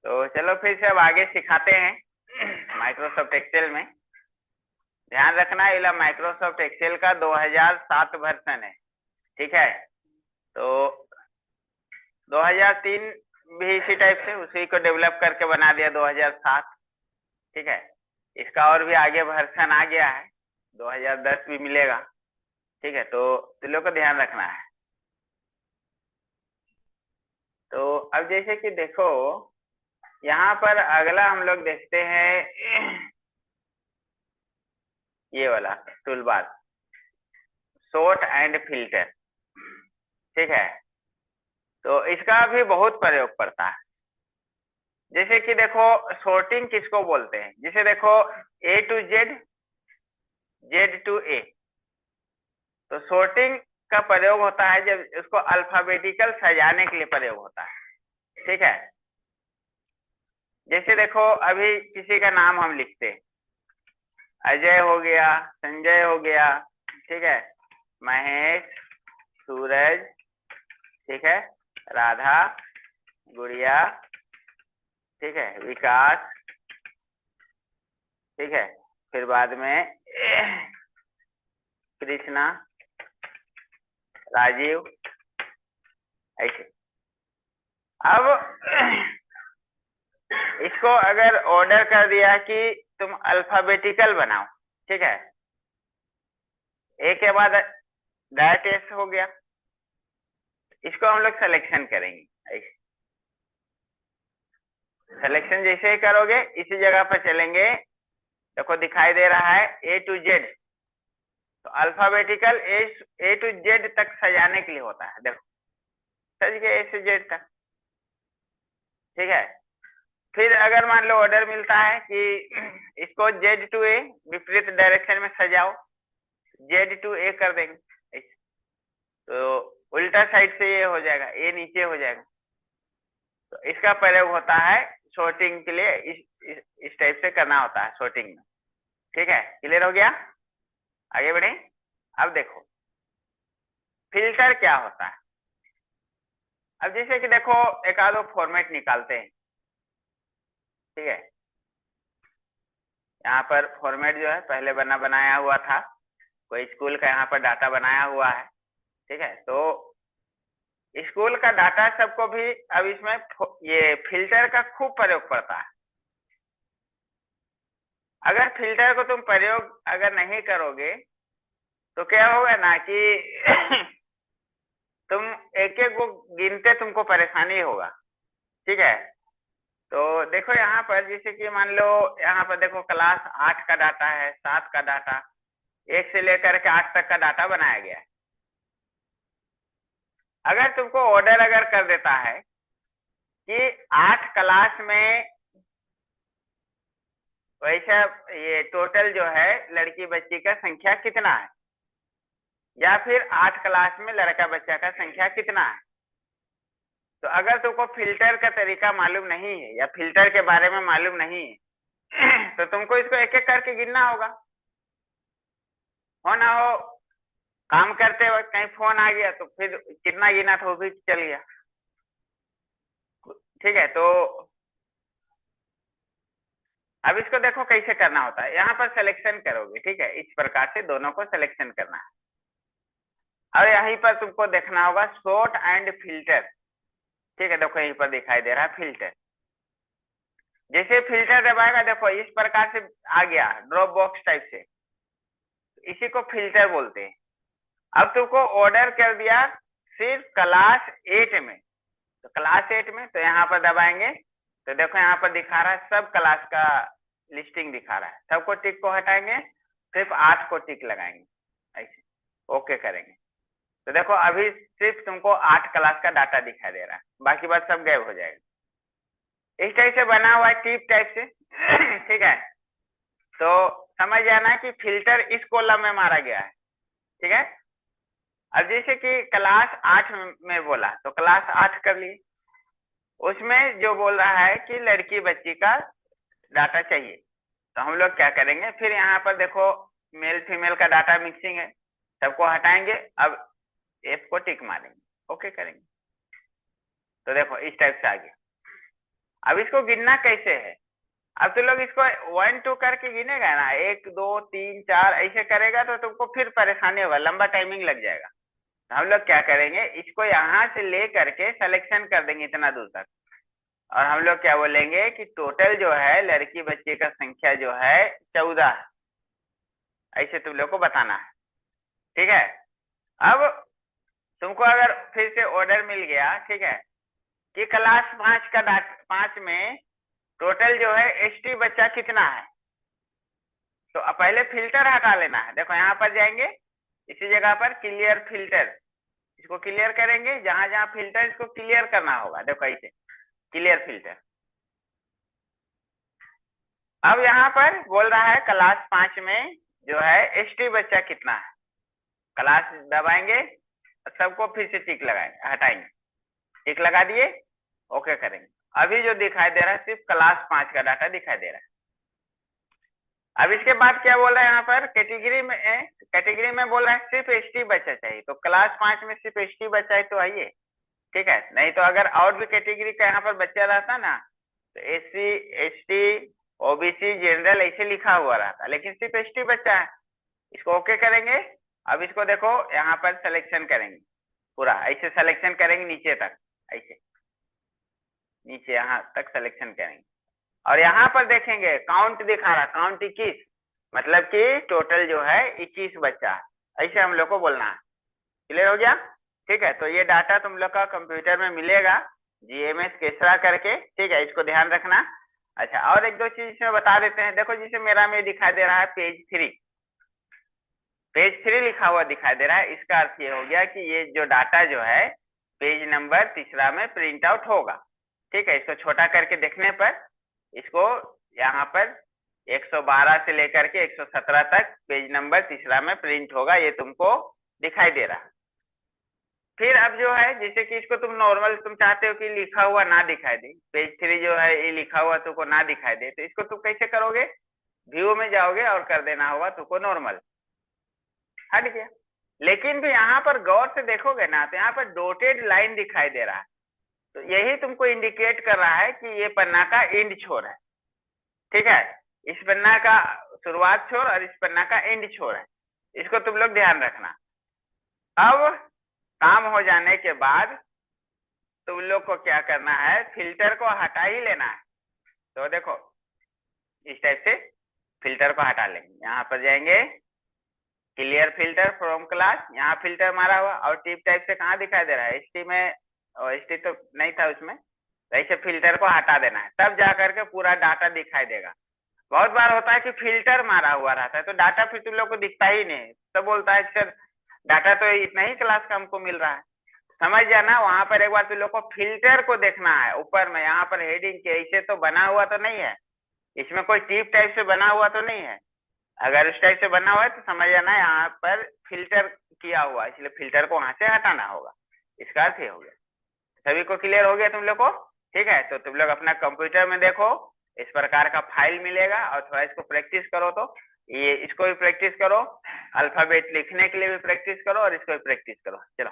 तो चलो फिर से अब आगे सिखाते हैं माइक्रोसॉफ्ट एक्सेल में। ध्यान रखना ये माइक्रोसॉफ्ट एक्सेल का 2007 वर्जन है, ठीक है। तो 2003 भी इसी टाइप से उसी को डेवलप करके बना दिया 2007, ठीक है। इसका और भी आगे वर्जन आ गया है, 2010 भी मिलेगा, ठीक है। तो तुम लोग को ध्यान रखना है। तो अब जैसे कि देखो यहाँ पर अगला हम लोग देखते हैं ये वाला tool bar, sort and filter, ठीक है। तो इसका भी बहुत प्रयोग पड़ता है। जैसे कि देखो सॉर्टिंग किसको बोलते हैं, जैसे देखो ए टू जेड, जेड टू ए। तो सॉर्टिंग का प्रयोग होता है जब उसको अल्फाबेटिकल सजाने के लिए प्रयोग होता है, ठीक है। जैसे देखो अभी किसी का नाम हम लिखते हैं, अजय हो गया, संजय हो गया, ठीक है, महेश, सूरज, ठीक है, राधा, गुड़िया, ठीक है, विकास, ठीक है, फिर बाद में कृष्णा, राजीव, ऐसे। अब इसको अगर ऑर्डर कर दिया कि तुम अल्फाबेटिकल बनाओ, ठीक है, ए के बाद दैट एस हो गया, इसको हम लोग सिलेक्शन करेंगे। ऐसे सिलेक्शन जैसे ही करोगे इसी जगह पर चलेंगे, देखो दिखाई दे रहा है ए टू जेड। तो अल्फाबेटिकल ए टू जेड तक सजाने के लिए होता है, देखो सज गए ए से जेड तक, ठीक है। फिर अगर मान लो ऑर्डर मिलता है कि इसको जेड टू ए विपरीत डायरेक्शन में सजाओ, जेड टू ए कर देंगे, तो उल्टा साइड से ये हो जाएगा, ए नीचे हो जाएगा। तो इसका प्रयोग होता है सॉर्टिंग के लिए, इस टाइप से करना होता है सॉर्टिंग में, ठीक है। क्लियर हो गया, आगे बढ़े। अब देखो फिल्टर क्या होता है। अब जैसे कि देखो एक आधो फॉर्मेट निकालते हैं, ठीक है। यहाँ पर फॉर्मेट जो है पहले बनाया हुआ था, कोई स्कूल का यहाँ पर डाटा बनाया हुआ है, ठीक है। तो स्कूल का डाटा सबको भी अब इसमें ये फिल्टर का खूब प्रयोग पड़ता है। अगर फिल्टर को तुम प्रयोग अगर नहीं करोगे तो क्या होगा ना कि तुम एक एक को गिनते तुमको परेशानी होगा, ठीक है। तो देखो यहाँ पर जैसे कि मान लो यहाँ पर देखो क्लास 8 का डाटा है, 7 का डाटा, 1 से लेकर के 8 तक का डाटा बनाया गया है। अगर तुमको ऑर्डर अगर कर देता है कि 8 क्लास में वैसा ये टोटल जो है लड़की बच्ची का संख्या कितना है, या फिर 8 क्लास में लड़का बच्चा का संख्या कितना है, तो अगर तुमको फिल्टर का तरीका मालूम नहीं है या फिल्टर के बारे में मालूम नहीं है तो तुमको इसको एक एक करके गिनना होगा। हो ना हो काम करते वक्त कहीं फोन आ गया तो फिर कितना गिना था वो भी चल गया, ठीक है। तो अब इसको देखो कैसे करना होता है, यहाँ पर सिलेक्शन करोगे, ठीक है, इस प्रकार से दोनों को सिलेक्शन करना है। और यहीं पर तुमको देखना होगा सॉर्ट एंड फिल्टर, ठीक है। देखो यहीं पर दिखाई दे रहा है फिल्टर, जैसे फिल्टर दबाएगा देखो इस प्रकार से आ गया ड्रॉप बॉक्स टाइप से, इसी को फिल्टर बोलते हैं। अब तुमको ऑर्डर कर दिया सिर्फ क्लास 8 में, तो क्लास 8 में तो यहाँ पर दबाएंगे तो देखो यहाँ पर दिखा रहा है सब क्लास का लिस्टिंग दिखा रहा है, सबको टिक को हटाएंगे, सिर्फ 8 को टिक लगाएंगे, ऐसे ओके करेंगे। तो देखो अभी सिर्फ तुमको 8 क्लास का डाटा दिखाई दे रहा है, बाकी बात सब गायब हो जाएगा। इस टाइप से बना हुआ है टिप टाइप से ठीक है। तो समझ जाना कि फिल्टर इस कॉलम में मारा गया है, ठीक है। अब जैसे कि क्लास 8 में बोला तो क्लास 8 कर लिए, उसमें जो बोल रहा है कि लड़की बच्ची का डाटा चाहिए, तो हम लोग क्या करेंगे फिर यहाँ पर देखो मेल फीमेल का डाटा मिक्सिंग है, सबको हटाएंगे, अब एफ को टिक मारेंगे, ओके करेंगे। तो देखो इस टाइप से आ गया। अब इसको गिनना कैसे है, अब तो लोग इसको 1 2 करके गिनेगा ना, 1 2 3 4 ऐसे करेगा तो तुमको फिर परेशानी होगा, लंबा टाइमिंग लग जाएगा। तो हम लोग क्या करेंगे, इसको यहाँ से ले करके सिलेक्शन कर देंगे इतना दूर तक, और हम लोग क्या बोलेंगे कि टोटल जो है लड़की बच्चे का संख्या जो है 14 है, ऐसे तुम लोग को बताना है। ठीक है, अब तुमको अगर फिर से ऑर्डर मिल गया, ठीक है, कि क्लास 5 का 5 में टोटल जो है एसटी बच्चा कितना है, तो अब पहले फिल्टर हटा लेना है। देखो यहाँ पर जाएंगे, इसी जगह पर क्लियर फिल्टर, इसको क्लियर करेंगे, जहां जहां फिल्टर इसको क्लियर करना होगा, देखो ऐसे क्लियर फिल्टर। अब यहाँ पर बोल रहा है क्लास 5 में जो है एसटी बच्चा कितना है, क्लास दबाएंगे, सबको फिर से टिक लगाएंगे, हटाएंगे, टिक लगा दिए, ओके करेंगे। अभी जो दिखाई दे रहा है सिर्फ क्लास 5 का डाटा दिखाई दे रहा है। अब इसके बाद क्या बोल रहा है यहाँ पर, कैटेगरी में बोल रहा है सिर्फ एसटी बच्चा चाहिए, तो क्लास 5 में सिर्फ एसटी बच्चा है तो आइए, ठीक है, नहीं तो अगर और भी कैटेगरी का यहाँ पर बच्चा रहता ना, तो एससी एसटी ओबीसी जनरल ऐसे लिखा हुआ रहता, लेकिन सिर्फ एसटी बच्चा है, इसको ओके करेंगे। अब इसको देखो यहाँ पर सिलेक्शन करेंगे, पूरा ऐसे सिलेक्शन करेंगे नीचे तक, ऐसे नीचे यहाँ तक सिलेक्शन करेंगे, और यहाँ पर देखेंगे काउंट दिखा रहा, काउंट 21, मतलब कि टोटल जो है 21 बच्चा है, ऐसे हम लोग को बोलना है। क्लियर हो गया? ठीक है, तो ये डाटा तुम लोग का कंप्यूटर में मिलेगा जीएमएस केसरा करके, ठीक है, इसको ध्यान रखना। अच्छा, और एक दो चीज इसमें बता देते हैं, देखो जिसे मेरा में दिखाई दे रहा है पेज 3 लिखा हुआ दिखाई दे रहा है, इसका अर्थ ये हो गया कि ये जो डाटा जो है पेज नंबर 3 में प्रिंट आउट होगा। ठीक है, इसको छोटा करके देखने पर इसको यहाँ पर 112 से लेकर के 117 तक पेज नंबर 3 में प्रिंट होगा, ये तुमको दिखाई दे रहा है। फिर अब जो है जैसे कि इसको तुम नॉर्मल तुम चाहते हो कि लिखा हुआ ना दिखाई दे, पेज 3 जो है ये लिखा हुआ तुमको ना दिखाई दे, तो इसको तुम कैसे करोगे, व्यू में जाओगे और कर देना होगा तुमको नॉर्मल, हट गया। लेकिन भी यहाँ पर गौर से देखोगे ना तो यहाँ पर डॉटेड लाइन दिखाई दे रहा है, तो यही तुमको इंडिकेट कर रहा है कि ये पन्ना का एंड छोर है। ठीक है, इस पन्ना का शुरुआत छोर और इस पन्ना का एंड छोर है, इसको तुम लोग ध्यान रखना। अब काम हो जाने के बाद तुम लोग को क्या करना है, फिल्टर को हटा ही लेना है। तो देखो इस टाइप से फिल्टर को हटा लेंगे, यहाँ पर जाएंगे क्लियर फिल्टर फ्रॉम क्लास, यहाँ फिल्टर मारा हुआ, और टिप टाइप से कहाँ दिखाई दे रहा है, एसटी में, और एसटी तो नहीं था उसमें, तो ऐसे फिल्टर को हटा देना है, तब जा करके पूरा डाटा दिखाई देगा। बहुत बार होता है कि फिल्टर मारा हुआ रहता है तो डाटा फिर तुम लोग को दिखता ही नहीं, तो बोलता है सर डाटा तो इतना ही क्लास का हमको मिल रहा है। समझ जाना, वहां पर एक बार तुम लोग को फिल्टर को देखना है, ऊपर में यहाँ पर हेडिंग के ऐसे तो बना हुआ तो नहीं है, इसमें कोई टिप टाइप से बना हुआ तो नहीं है, अगर उस टाइप से बना हुआ है तो समझ जाना यहाँ पर फिल्टर किया हुआ, इसलिए फिल्टर को वहां से हटाना होगा, इसका अर्थ ये हो गया। सभी को क्लियर हो गया तुम लोग को? ठीक है, तो तुम लोग अपना कंप्यूटर में देखो, इस प्रकार का फाइल मिलेगा, और थोड़ा इसको प्रैक्टिस करो, तो ये इसको भी प्रैक्टिस करो, अल्फाबेट लिखने के लिए भी प्रैक्टिस करो और इसको भी प्रैक्टिस करो। चलो।